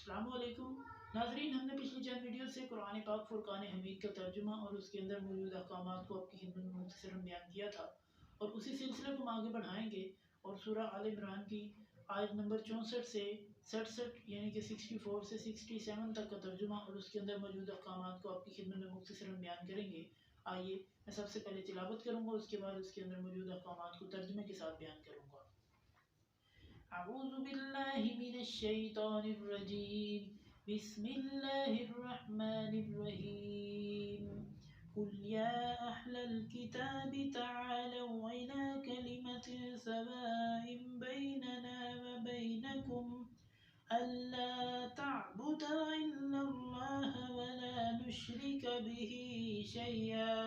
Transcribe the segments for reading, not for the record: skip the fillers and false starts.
السلام علیکم ناظرین، ہم نے پچھلی چند ویڈیو سے قرآن پاک فرقان حمید کا ترجمہ اور اس کے اندر موجود احکامات کو آپ کی خدمت میں مختصراً بیان کیا تھا، اور اسی سلسلے کو ہم آگے بڑھائیں گے اور سورہ آل عمران کی آیت نمبر 64 سے 67 یعنی کہ 64 سے 67 تک کا ترجمہ اور اس کے اندر موجود احکامات کو آپ کی خدمت میں مختصراً بیان کریں گے۔ آئیے میں سب سے پہلے تلاوت کروں گا، اس کے بعد اس کے اندر موجود احکامات کو ترجمے کے ساتھ بیان کروں گا۔ اعوذ باللہ من الشیطان الرجیم، بسم اللہ الرحمن الرحیم۔ قل یا اہل الكتاب تعالوا الى کلمة سواء بیننا وبینکم ألا تعبد إلا الله ولا نشرك به شيئا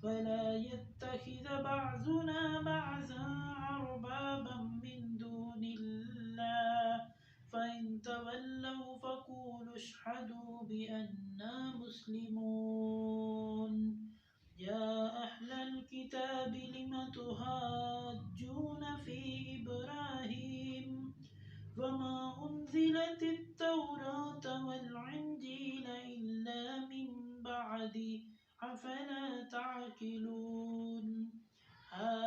ولا يتخذ بعضنا بعضا أربابا من دون الله فإن تولوا فقولوا اشهدوا بأننا مسلمون۔ يا أهل الكتاب لم تحاجون في إبراهيم وما أنزلت التوراة والإنجيل إلا من بعد أفلا تعقلون؟ ها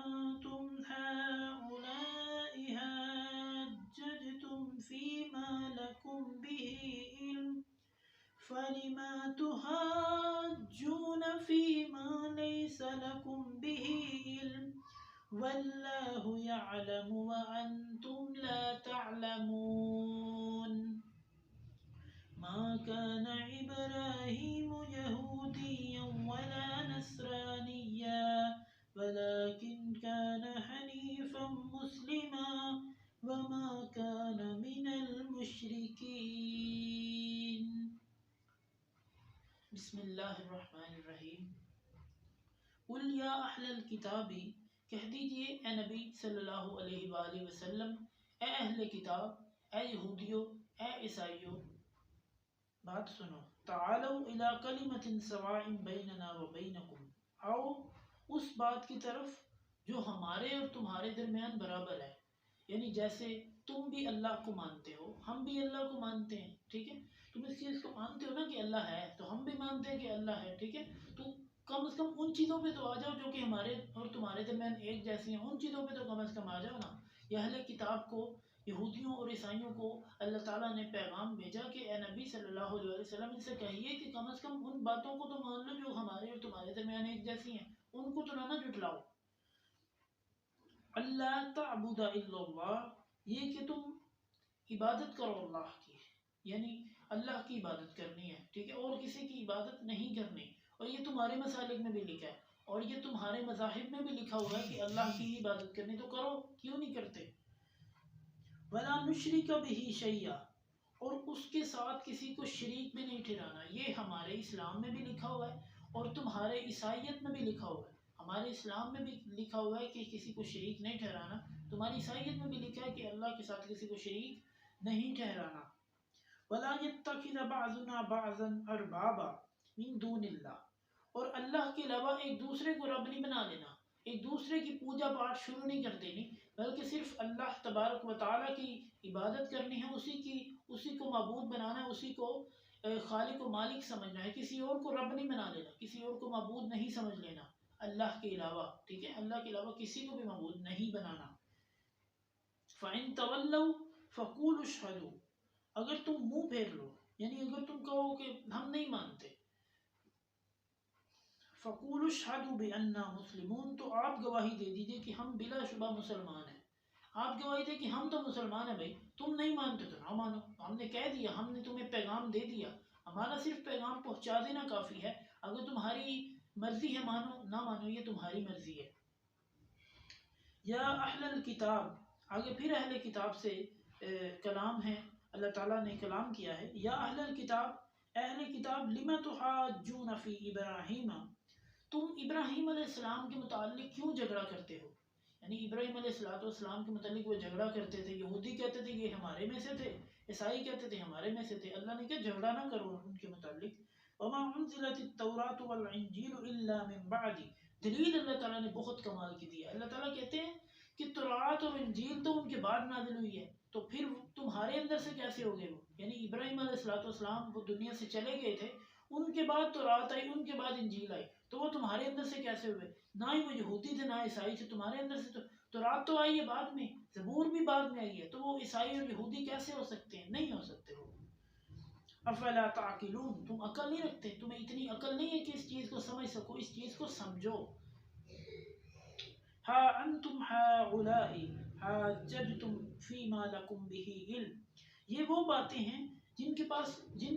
أنتم هؤلاء حاججتم فيما لكم به علم فلما تحاجون فيما ليس لكم به علم والله يعلم وأنتم لا تعلمون۔ ما كان إبراهيم يهوديا ولا نصرانيا ولكن كان حنيفا مسلما وما كان من المشركين۔ بسم اللہ الرحمن الرحیم۔ قل یا اہل الکتاب، کہہ دیجئے اے نبی صلی اللہ علیہ وآلہ وسلم، اے اہل کتاب، اے یہودیوں، اے عیسائیوں، بات سنو۔ تعالوا الی کلمۃ سواء بیننا وبینکم، آؤ اس بات کی طرف جو ہمارے اور تمہارے درمیان برابر ہے، یعنی جیسے تم بھی اللہ کو مانتے ہو ہم بھی اللہ کو مانتے ہیں، ٹھیک ہے؟ تم اس چیز کو مانتے ہو نا کہ اللہ ہے، تو ہم بھی مانتے ہیں کہ اللہ ہے، ٹھیک ہے؟ تو کم از کم ان چیزوں پہ تو آ جاؤ جو کہ ہمارے اور تمہارے درمیان ایک جیسی ہیں، ان چیزوں پہ تو کم از کم آ جاؤ نا۔ یہ اہل کتاب کو، یہودیوں اور عیسائیوں کو اللہ تعالیٰ نے پیغام بھیجا کہ اے نبی صلی اللہ علیہ وسلم ان سے کہیے کہ کم از کم ان باتوں کو تو مان لو جو ہمارے اور تمہارے درمیان ایک جیسی ہیں، ان کو تو نہ جھٹلاؤ۔ اللہ تعبد الا اللہ، یہ کہ تم عبادت کرو اللہ کی، یعنی اللہ کی عبادت کرنی ہے، ٹھیک ہے؟ اور کسی کی عبادت نہیں کرنی، اور یہ تمہارے مسالک میں بھی لکھا ہے اور یہ تمہارے مذاہب میں بھی لکھا ہوا ہے کہ اللہ کی عبادت کرنی، تو کرو، کیوں نہیں کرتے؟ وَلَا نُشْرِكَ بِهِ شَيْئًا، اور اس کے ساتھ کسی کو شریک بھی نہیں ٹھہرانا، یہ ہمارے اسلام میں بھی لکھا ہوا ہے اور تمہارے عیسائیت میں بھی لکھا ہوا ہے۔ ہمارے اسلام میں بھی لکھا ہوا ہے کہ کسی کو شریک نہیں ٹھہرانا، تمہاری عیسائیت میں بھی لکھا ہے کہ اللہ کے ساتھ کسی کو شریک نہیں ٹھہرانا۔ وَلَا يَتَّخِذَ بَعْضُنَا بَعْضًا أَرْبَابًا مِن دُونِ اللَّهِ، اور اللہ کے علاوہ ایک دوسرے کو رب نہیں بنا لینا، ایک دوسرے کی پوجا پاٹ شروع نہیں کر دینی، بلکہ صرف اللہ تبارک و تعالیٰ کی عبادت کرنی ہے، اسی کو معبود بنانا ہے، اسی کو خالق و مالک سمجھنا ہے، کسی اور کو رب نہیں بنا لینا، کسی اور کو معبود نہیں سمجھ لینا اللہ کے علاوہ، ٹھیک ہے؟ اللہ کے علاوہ کسی کو بھی معبود نہیں بنانا۔ فَإِن تَوَلَّوْا فَقُولُوا اشْهَدُوا، اگر تم منہ پھیر لو، یعنی اگر تم کہو کہ ہم نہیں مانتے، فَقُولُوا اشْهَدُوا بِأَنَّا مُسْلِمُونَ، تو آپ گواہی دے دیجئے کہ ہم بلا شبہ مسلمان ہیں۔ آپ گواہی دے کہ ہم تو مسلمان ہیں، بھائی تم نہیں مانتے تو نہ مانو، ہم نے کہہ دیا، ہم نے تمہیں پیغام دے دیا، ہمارا صرف پیغام پہنچا دینا کافی ہے، اگر تمہاری مرضی ہے مانو نہ مانو، یہ تمہاری مرضی ہے۔ یا اہل الکتاب، آگے پھر اہل کتاب سے کلام ہے، اللہ تعالیٰ نے کلام کیا ہے۔ یا اہل الکتاب، اہل کتاب، لم تحاجون فی ابراہیم، تم ابراہیم علیہ السلام کے متعلق کیوں جھگڑا کرتے ہو؟ یعنی ابراہیم علیہ السلام کے متعلق وہ جھگڑا کرتے تھے، یہودی کہتے تھے یہ ہمارے میں سے تھے، عیسائی کہتے تھے ہمارے میں سے تھے، اللہ نے کہا جھگڑا نہ کرو ان کے متعلق۔ وما انزلت التوراۃ والانجیل الا من بعد، دلیل اللہ تعالیٰ نے بہت کمال کی دی ہے۔ اللہ تعالیٰ کہتے ہیں کہ تورات اور انجیل تو ان کے بعد نازل ہوئی ہے، تو پھر تمہارے اندر سے کیسے ہو گئے وہ؟ یعنی ابراہیم علیہ السلام وہ دنیا سے چلے گئے تھے، ان کے بعد تو رات آئی، ان کے بعد انجیل آئی، تو وہ تمہارے اندر سے کیسے ہوئے؟ نہ ہی وہ یہودی تھے نہ عیسائی تھے، تمہارے اندر سے تو رات تو آئی ہے بعد میں، زبور بھی بعد میں آئی ہے، تو وہ عیسائی اور یہودی کیسے ہو سکتے ہیں؟ نہیں ہو سکتے وہ۔ افلا تعقلون، تم عقل نہیں رکھتے، تمہیں اتنی عقل نہیں ہے کہ اس چیز کو سمجھ سکو، اس چیز کو سمجھو۔ ہا انتم ہؤلاء حاججتم فیما لکم بہ علم، یہ وہ باتیں ہیں جن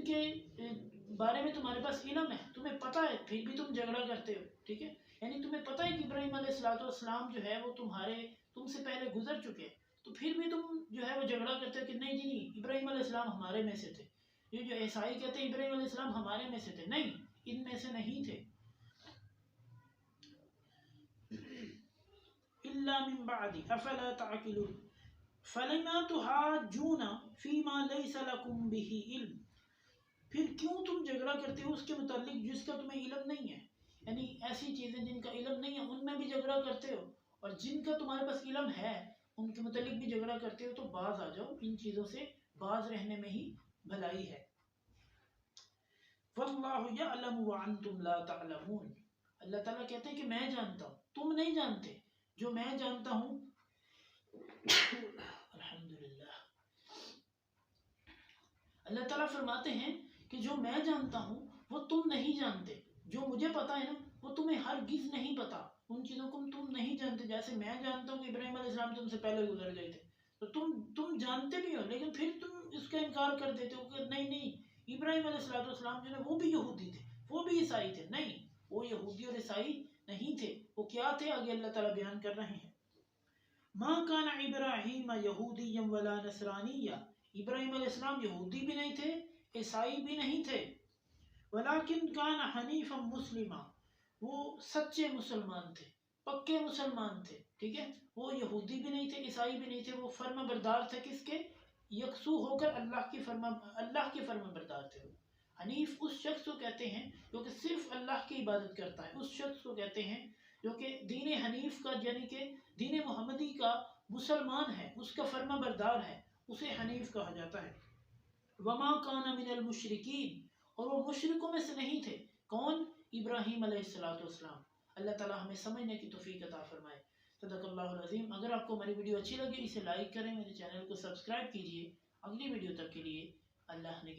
کے بارے میں تمہارے پاس علم ہے، تمہیں پتہ ہے، پھر بھی تم جھگڑا کرتے ہو، ٹھیک ہے؟ یعنی تمہیں پتہ ہے کہ ابراہیم علیہ السلام جو ہے وہ تم سے پہلے گزر چکے ہیں، تو پھر بھی تم جو ہے وہ جھگڑا کرتے ہو کہ نہیں جی نہیں، ابراہیم علیہ السلام ہمارے میں سے تھے۔ یہ جو عیسائی کہتے ہیں ابراہیم علیہ السلام ہمارے میں سے تھے، نہیں، ان میں سے نہیں تھے۔ الا من بعد افلا تعقلون فلما تحاجون فيما ليس لكم به علم، پھر کیوں تم جھگڑا کرتے ہو اس کے متعلق جس کا تمہیں علم نہیں ہے؟ یعنی ایسی چیزیں جن کا علم نہیں ہے ان میں بھی جھگڑا کرتے ہو، اور جن کا تمہارے پاس علم ہے ان کے متعلق بھی جھگڑا کرتے ہو، تو باز آ جاؤ، ان چیزوں سے باز رہنے میں ہی بھلائی ہے۔ واللہ یعلم وانتم لا تعلمون، اللہ تعالیٰ کہتے ہیں کہ میں جانتا ہوں، تم نہیں جانتے، جو میں جانتا ہوں الحمدللہ، اللہ تعالیٰ فرماتے ہیں کہ جو میں جانتا ہوں وہ تم نہیں جانتے، جو مجھے پتا ہے نا وہ تمہیں ہرگز نہیں پتا، ان چیزوں کو تم نہیں جانتے۔ جیسے میں جانتا ہوں کہ ابراہیم علیہ السلام تم سے پہلے گزر گئے تھے، تو تم جانتے بھی ہو، لیکن پھر تم اس کا انکار کر دیتے ہو کہ نہیں نہیں، ابراہیم علیہ السلام جو ہے وہ بھی یہودی تھے، وہ بھی عیسائی تھے۔ نہیں، وہ یہودی اور عیسائی نہیں تھے، وہ کیا تھے آگے اللہ تعالیٰ بیان کر رہے ہیں۔ ما کان ابراہیم یہودیا ولا نصرانیا، ابراہیم علیہ السلام یہودی بھی نہیں تھے، عیسائی بھی نہیں تھے، ولیکن کان حنیفا مسلما، وہ سچے مسلمان تھے، پکے مسلمان تھے، ٹھیک ہے؟ وہ یہودی بھی نہیں تھے، عیسائی بھی نہیں تھے، وہ فرما بردار تھے، کس کے؟ یکسو ہو کر اللہ کے فرما بردار تھے۔ حنیف اس شخص کو کہتے ہیں جو کہ صرف اللہ کی عبادت کرتا ہے، اس شخص کو کہتے ہیں جو کہ دین حنیف کا یعنی کہ دین محمدی کا مسلمان ہے، اس کا فرما بردار ہے، اسے حنیف کہا جاتا ہے۔ وما کان من المشرکین، اور وہ مشرکوں میں سے نہیں تھے۔ کون؟ ابراہیم علیہ السلام۔ اللہ تعالیٰ ہمیں سمجھنے کی توفیق عطا فرمائے۔ صدق اللہ العظیم۔ اگر آپ کو ہماری ویڈیو اچھی لگے اسے لائک کریں، میرے چینل کو سبسکرائب کیجیے۔ اگلی ویڈیو تک کے لیے اللہ نے